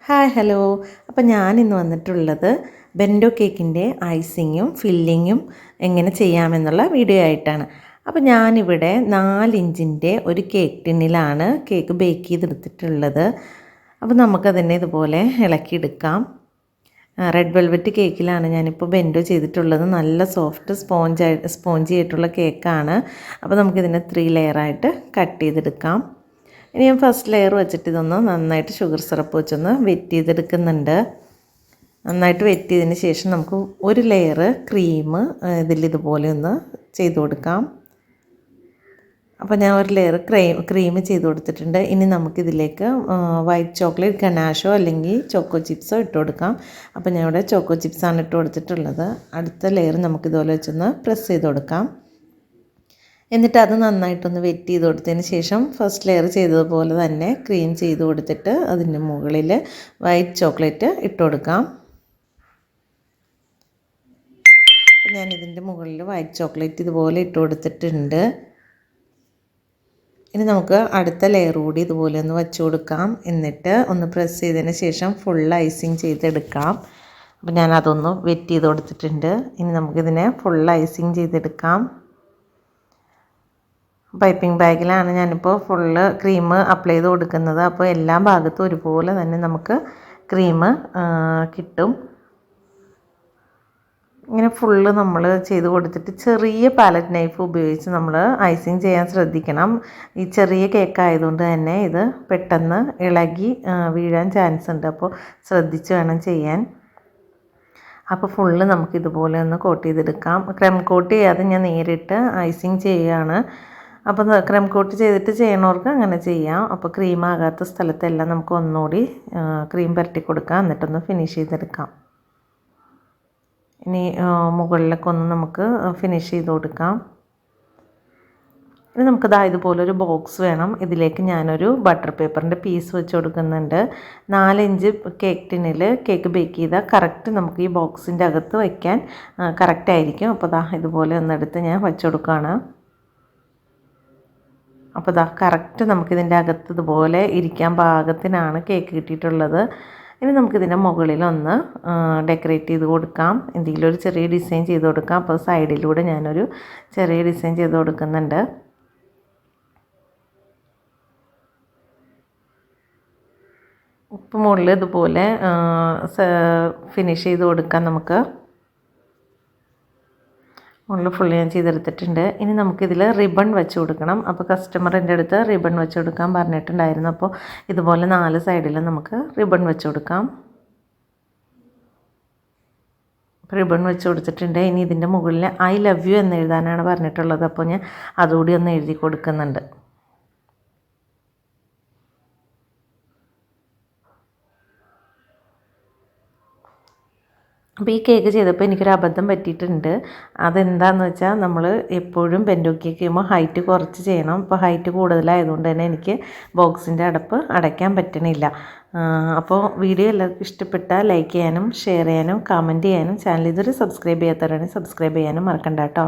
Hi hello. അപ്പോൾ ഞാനിന്ന് വന്നിട്ടുള്ളത് ബെൻഡോ കേക്കിൻ്റെ ഐസിങ്ങും ഫില്ലിങ്ങും എങ്ങനെ ചെയ്യാമെന്നുള്ള വീഡിയോ ആയിട്ടാണ്. അപ്പോൾ ഞാനിവിടെ 4 ഇഞ്ചിൻ്റെ ഒരു കേക്ക് ടിന്നിലാണ് കേക്ക് ബേക്ക് ചെയ്തെടുത്തിട്ടുള്ളത്. അപ്പോൾ നമുക്കതിനെ ഇതുപോലെ ഇളക്കിയെടുക്കാം. റെഡ് വെൽവെറ്റ് കേക്കിലാണ് ഞാനിപ്പോൾ ബെൻഡോ ചെയ്തിട്ടുള്ളത്. നല്ല സോഫ്റ്റ് സ്പോഞ്ചി ആയിട്ടുള്ള കേക്കാണ്. അപ്പോൾ നമുക്കിതിനെ 3 ലെയറായിട്ട് കട്ട് ചെയ്തെടുക്കാം. ഇനി ഞാൻ ഫസ്റ്റ് ലെയർ വെച്ചിട്ട് ഇതൊന്ന് നന്നായിട്ട് ഷുഗർ സിറപ്പ് വെച്ചൊന്ന് വെറ്റ് ചെയ്തെടുക്കുന്നുണ്ട്. നന്നായിട്ട് വെറ്റ് ചെയ്തതിന് ശേഷം നമുക്ക് ഒരു ലെയർ ക്രീം ഇതുപോലെ ഒന്ന് ചെയ്ത് കൊടുക്കാം. അപ്പോൾ ഞാൻ ഒരു ലെയർ ക്രീം ചെയ്ത് കൊടുത്തിട്ടുണ്ട്. ഇനി നമുക്കിതിലേക്ക് വൈറ്റ് ചോക്ലേറ്റ് ഗനാഷോ അല്ലെങ്കിൽ ചോക്കോ ചിപ്സോ ഇട്ട് കൊടുക്കാം. അപ്പോൾ ഞാൻ ഇവിടെ ചോക്കോ ചിപ്സാണ് ഇട്ട് കൊടുത്തിട്ടുള്ളത്. അടുത്ത ലെയർ നമുക്കിതുപോലെ വെച്ചൊന്ന് പ്രസ് ചെയ്ത് കൊടുക്കാം. എന്നിട്ട് അത് നന്നായിട്ടൊന്ന് വെറ്റ് ചെയ്ത് കൊടുത്തതിന് ശേഷം ഫസ്റ്റ് ലെയർ ചെയ്തതുപോലെ തന്നെ ക്രീം ചെയ്ത് കൊടുത്തിട്ട് അതിൻ്റെ മുകളിൽ വൈറ്റ് ചോക്ലേറ്റ് ഇട്ട് കൊടുക്കാം. ഞാനിതിൻ്റെ മുകളിൽ വൈറ്റ് ചോക്ലേറ്റ് ഇതുപോലെ ഇട്ട് കൊടുത്തിട്ടുണ്ട്. ഇനി നമുക്ക് അടുത്ത ലെയർ കൂടി ഇതുപോലെ ഒന്ന് വെച്ച് കൊടുക്കാം. എന്നിട്ട് ഒന്ന് പ്രസ് ചെയ്തതിന് ശേഷം ഫുൾ ഐസിങ് ചെയ്തെടുക്കാം. അപ്പോൾ ഞാനതൊന്ന് വെറ്റ് ചെയ്ത് കൊടുത്തിട്ടുണ്ട്. ഇനി നമുക്കിതിനെ ഫുൾ ഐസിങ് ചെയ്തെടുക്കാം. പൈപ്പിംഗ് ബാഗിലാണ് ഞാനിപ്പോൾ ഫുള്ള് ക്രീം അപ്ലൈ ചെയ്ത് കൊടുക്കുന്നത്. അപ്പോൾ എല്ലാ ഭാഗത്തും ഒരുപോലെ തന്നെ നമുക്ക് ക്രീം കിട്ടും. ഇങ്ങനെ ഫുള്ള് നമ്മൾ ചെയ്ത് കൊടുത്തിട്ട് ചെറിയ പാലറ്റ് നൈഫ് ഉപയോഗിച്ച് നമ്മൾ ഐസിങ് ചെയ്യാൻ ശ്രദ്ധിക്കണം. ഈ ചെറിയ കേക്ക് ആയതുകൊണ്ട് തന്നെ ഇത് പെട്ടെന്ന് ഇളകി വീഴാൻ ചാൻസ് ഉണ്ട്. അപ്പോൾ ശ്രദ്ധിച്ച് വേണം ചെയ്യാൻ. അപ്പോൾ ഫുള്ള് നമുക്കിതുപോലെ ഒന്ന് കോട്ട് ചെയ്തെടുക്കാം. ക്രം കോട്ട് ചെയ്യാതെ ഞാൻ നേരിട്ട് ഐസിങ് ചെയ്യുകയാണ്. അപ്പോൾ ക്രം കോട്ട് ചെയ്തിട്ട് ചെയ്യണവർക്ക് അങ്ങനെ ചെയ്യാം. അപ്പോൾ ക്രീം ആകാത്ത സ്ഥലത്തെല്ലാം നമുക്ക് ഒന്നുകൂടി ക്രീം പുരട്ടി കൊടുക്കാം. എന്നിട്ടൊന്ന് ഫിനിഷ് ചെയ്തെടുക്കാം. ഇനി മുകളിലൊക്കെ ഒന്ന് നമുക്ക് ഫിനിഷ് ചെയ്ത് കൊടുക്കാം. ഇനി നമുക്കിതാ ഇതുപോലൊരു ബോക്സ് വേണം. ഇതിലേക്ക് ഞാനൊരു ബട്ടർ പേപ്പറിൻ്റെ പീസ് വെച്ച് കൊടുക്കുന്നുണ്ട്. 4 ഇഞ്ച് കേക്ക് ടിന്നിൽ കേക്ക് ബേക്ക് ചെയ്താൽ കറക്റ്റ് നമുക്ക് ഈ ബോക്സിൻ്റെ അകത്ത് വയ്ക്കാൻ കറക്റ്റായിരിക്കും. അപ്പോൾ ദാ ഇതുപോലെ ഒന്നെടുത്ത് ഞാൻ വെച്ച് കൊടുക്കുകയാണ്. അപ്പോൾ ഇതാ കറക്റ്റ് നമുക്കിതിൻ്റെ അകത്ത് ഇതുപോലെ ഇരിക്കാൻ പാകത്തിനാണ് കേക്ക് കിട്ടിയിട്ടുള്ളത്. ഇനി നമുക്കിതിൻ്റെ മുകളിലൊന്ന് ഡെക്കറേറ്റ് ചെയ്ത് കൊടുക്കാം. എന്തെങ്കിലും ഒരു ചെറിയ ഡിസൈൻ ചെയ്ത് കൊടുക്കാം. അപ്പോൾ സൈഡിലൂടെ ഞാനൊരു ചെറിയ ഡിസൈൻ ചെയ്ത് കൊടുക്കുന്നുണ്ട്. ഇപ്പോൾ മുകളിൽ ഇതുപോലെ ഫിനിഷ് ചെയ്ത് കൊടുക്കാം. നമുക്ക് മുകളിൽ ഫുള്ള് ഞാൻ ചെയ്തെടുത്തിട്ടുണ്ട്. ഇനി നമുക്കിതിൽ റിബൺ വെച്ച് കൊടുക്കണം. അപ്പോൾ കസ്റ്റമറിൻ്റെ അടുത്ത് റിബൺ വെച്ച് കൊടുക്കാൻ പറഞ്ഞിട്ടുണ്ടായിരുന്നു. അപ്പോൾ ഇതുപോലെ 4 സൈഡിലും നമുക്ക് റിബൺ വെച്ച് കൊടുക്കാം. റിബൺ വെച്ച് കൊടുത്തിട്ടുണ്ട്. ഇനി ഇതിൻ്റെ മുകളിൽ ഐ ലവ് യു എന്ന് എഴുതാനാണ് പറഞ്ഞിട്ടുള്ളത്. അപ്പോൾ ഞാൻ അതുകൂടി ഒന്ന് എഴുതി കൊടുക്കുന്നുണ്ട്. അപ്പോൾ ഈ കേക്ക് ചെയ്തപ്പോൾ എനിക്കൊരു അബദ്ധം പറ്റിയിട്ടുണ്ട്. അതെന്താണെന്ന് വെച്ചാൽ നമ്മൾ എപ്പോഴും ബെൻഡോ കേക്ക് ചെയ്യുമ്പോൾ ഹൈറ്റ് കുറച്ച് ചെയ്യണം. അപ്പോൾ ഹൈറ്റ് കൂടുതലായതുകൊണ്ട് തന്നെ എനിക്ക് ബോക്സിൻ്റെ അടപ്പ് അടയ്ക്കാൻ പറ്റണില്ല. അപ്പോൾ വീഡിയോ എല്ലാവർക്കും ഇഷ്ടപ്പെട്ടാൽ ലൈക്ക് ചെയ്യാനും ഷെയർ ചെയ്യാനും കമൻറ്റ് ചെയ്യാനും ചാനൽ ഇതുവരെ സബ്സ്ക്രൈബ് ചെയ്യാത്തവരാണെങ്കിൽ സബ്സ്ക്രൈബ് ചെയ്യാനും മറക്കണ്ട കേട്ടോ.